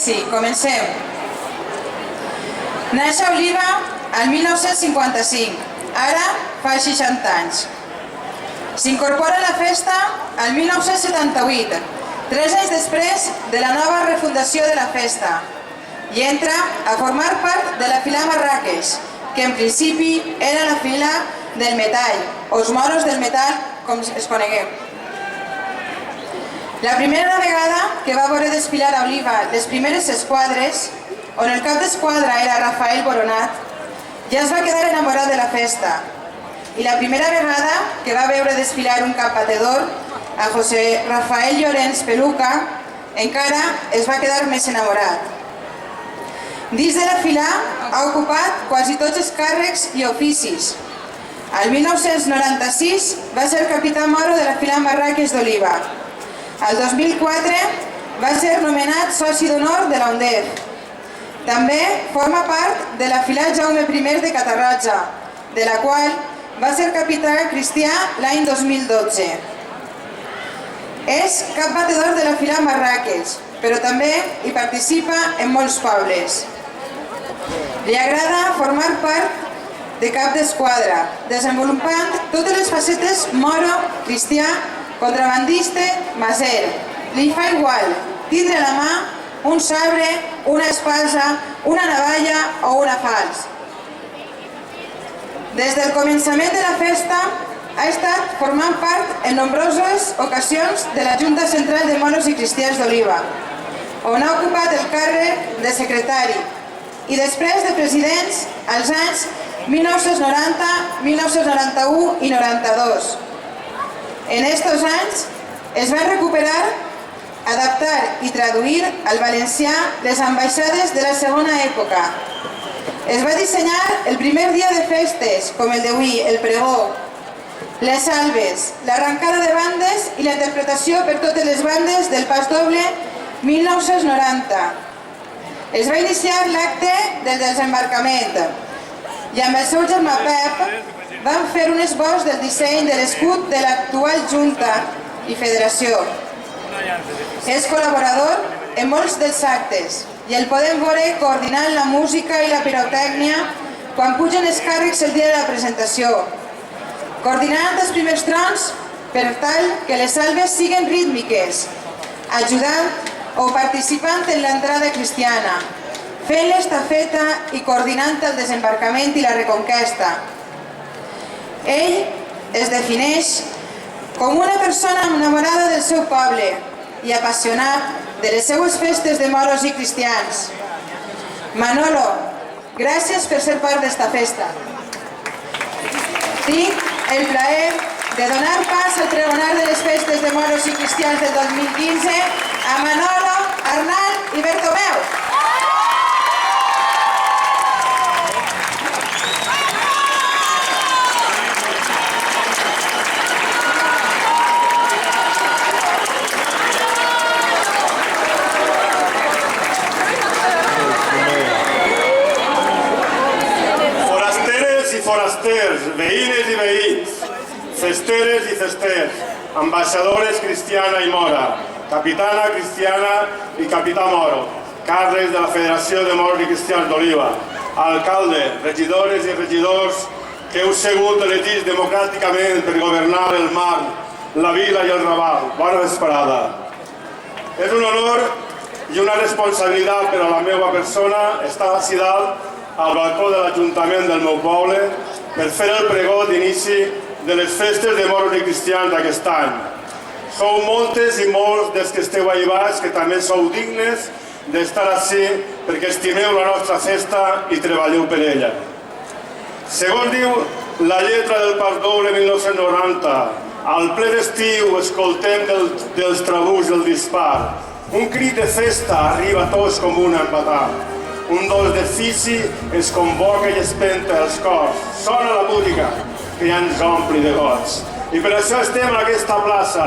sí, comencem. Naix a Oliva el 1955, ara fa 60 anys. S'incorpora a la festa el 1978, 3 anys després de la nova refundació de la festa, i entra a formar part de la fila Marràqueix, que en principi era la fila del metall, o els moros del metall, com es coneguem. La primera vegada que va veure desfilar a Oliva les primeres esquadres, on el cap d'esquadra era Rafael Boronat, ja es va quedar enamorat de la festa. I la primera vegada que va veure desfilar un cap batedor, a José Rafael Llorens Peluca, encara es va quedar més enamorat. Dins de la fila ha ocupat quasi tots els càrrecs i oficis. El 1996 va ser capità moro de la fila Marràqueix d'Oliva. El 2004 va ser nomenat soci d'honor de la UNDEF. També forma part de la fila Jaume I de Catarroja, de la qual va ser capità cristià l'any 2012. És cap batedor de la fila Marràqueix, però també hi participa en molts pobles. Li agrada formar part de cap d'esquadra, desenvolupant totes les facetes moro, cristià, contrabandista, maser. Li fa igual tindre a la mà un sabre, una espasa, una navalla o una falç. Des del començament de la festa ha estat formant part en nombroses ocasions de la Junta Central de Moros i Cristians d'Oliva, on ha ocupat el càrrec de secretari i després de presidents als anys 1990, 1991 i 92. En estos anys es va recuperar, adaptar i traduir al valencià les ambaixades de la segona època. Es va dissenyar el primer dia de festes, com el d'avui, el pregó, les salves, l'arrencada de bandes i la interpretació per totes les bandes del pas doble 1990. Es va iniciar l'acte del desembarcament i amb el seu germà Pep van fer un esbós del disseny de l'escut de l'actual Junta i Federació. És col·laborador en molts dels actes i el podem veure coordinant la música i la pirotècnia quan pugen els càrrecs el dia de la presentació, coordinant els primers trons per tal que les salves siguin rítmiques, ajudant o participant en l'entrada cristiana, fent l'estafeta i coordinant el desembarcament i la reconquesta. Ell es defineix com una persona enamorada del seu poble i apassionat de les seues festes de moros i cristians. Manolo, gràcies per ser part d'esta festa. Tinc el plaer de donar pas al pregonar de les festes de moros i cristians del 2015 a Manolo, Arnal i Bertomeu. Forasters, veïnes i veïns, festeres i festers, ambaixadores cristiana i mora, capitana cristiana i capità moro, càrrecs de la Federació de Moros i Cristians d'Oliva, alcalde, regidores i regidors que heu sigut elegits democràticament per governar el mar, la vila i el Raval. Bona vesprada. És un honor i una responsabilitat per a la meva persona estar ací dalt al balcó de l'Ajuntament del meu poble per fer el pregó d'inici de les festes de moros i cristians d'aquest any. Sou moltes i molts dels que esteu ahí baix que també sou dignes d'estar ací perquè estimeu la nostra festa i treballeu per ella. Segons diu la lletra del pas doble 1990, al ple d'estiu escoltem dels trabucs del dispar. Un crit de festa arriba a tots com un empatat. Un dolç d'ofici es convoca i espenta els cors. Sona la música que ja ens ompli de goig. I per això estem en aquesta plaça,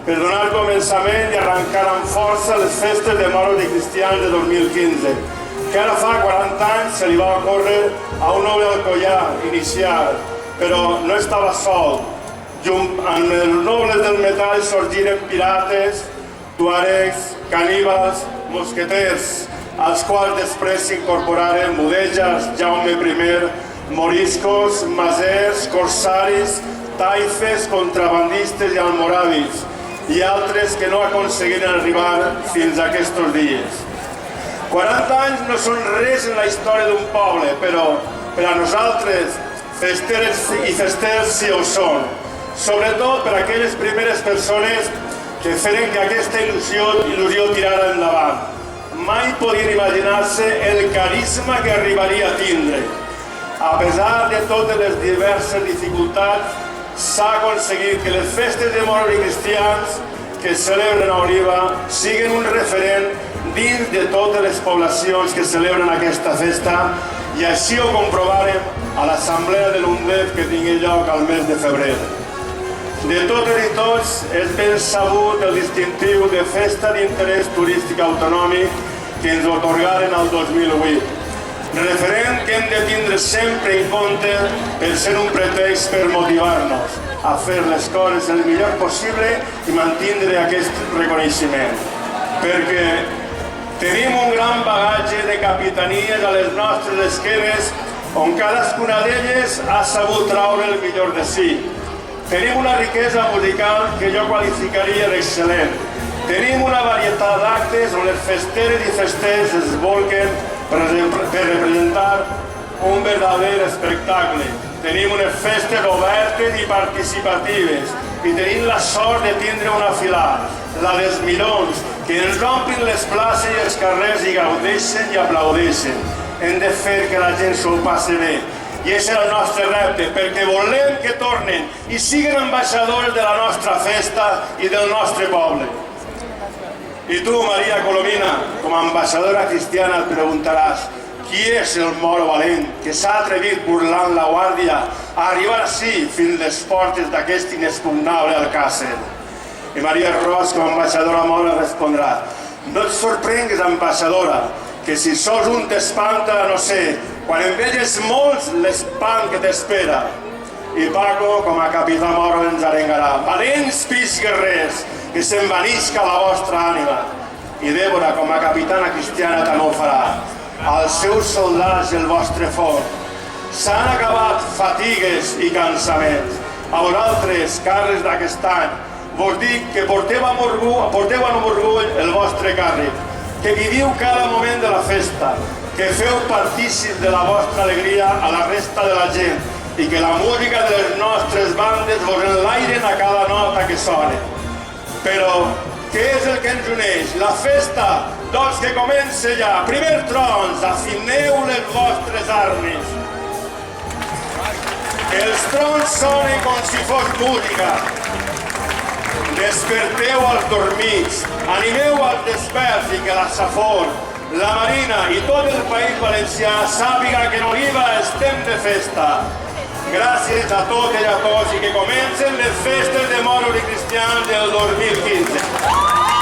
per donar començament i arrencar amb força les festes de moros i cristians de 2015, que ara fa 40 anys se li va ocórrer a un noble alcoià iniciar, però no estava sol. Amb els nobles del metall sorgiren pirates, tuaregs, caníbals, mosqueters, als quals després s'incorporaren mudèjars, Jaume I, moriscos, masers, corsaris, taifes, contrabandistes i almoràvits, i altres que no aconseguiren arribar fins a aquests dies. 40 anys no són res en la història d'un poble, però per a nosaltres, festeres i festers sí ho són, sobretot per a aquelles primeres persones que feren que aquesta il·lusió tirara endavant. Mai podien imaginar-se el carisma que arribaria a tindre. A pesar de totes les diverses dificultats, s'ha aconseguit que les festes de moros i cristians que es celebren a Oliva siguin un referent dins de totes les poblacions que celebren aquesta festa, i així ho comprovarem a l'assemblea de l'UNDEF que tingui lloc al mes de febrer. De totes i tots és ben sabut el distintiu de Festa d'Interès Turístic Autonòmic que ens atorgaren el 2008. Referent que hem de tindre sempre en compte per ser un pretext per motivar-nos a fer les coses el millor possible i mantindre aquest reconeixement. Perquè tenim un gran bagatge de capitanies a les nostres esquenes on cadascuna d'elles ha sabut traure el millor de si. Tenim una riquesa musical que jo qualificaria d'excel·lent. Tenim una varietat d'actes on les festeres i festers es volquen per representar un verdader espectacle. Tenim unes festes obertes i participatives i tenim la sort de tindre una filar, la dels Mirons, que ens omplin les places i els carrers i gaudeixen i aplaudeixen. Hem de fer que la gent s'ho passi bé. I aquest és el nostre repte, perquè volem que tornen i siguin ambaixadors de la nostra festa i del nostre poble. I tu, Maria Colomina, com a ambaixadora cristiana, et preguntaràs qui és el moro valent que s'ha atrevit burlant la guàrdia a arribar així fins les portes d'aquest inexpugnable Alcàsser. I Maria Ros, com a ambaixadora mora, respondrà: no et sorprengues, ambaixadora, que si sols un t'espanta, no sé, quan en veges molts, l'espant que t'espera. I Paco, com a capità moro, ens arengarà: valents fills guerrers, que s'envanisca la vostra ànima. I Dèbora, com a capitana cristiana, també ho farà: als seus soldats el vostre foc. S'han acabat fatigues i cansaments. A vosaltres, càrrecs d'aquest any, vos dic que porteu amb orgull el vostre càrrec, que viviu cada moment de la festa, que feu partícips de la vostra alegria a la resta de la gent i que la música de les nostres bandes vos enlairen a cada nota que sona. Però què és el que ens uneix? La festa, doncs que comença ja. Primer trons, afineu les vostres armes. Els trons sonen com si fos música. Desperteu els dormits, animeu els desperts i que la Safor, la Marina i tot el País Valencià sàpiga que en Oliva estem de festa. Gràcies a totes i a tots i que comencen les festes de moros i cristians del 2015.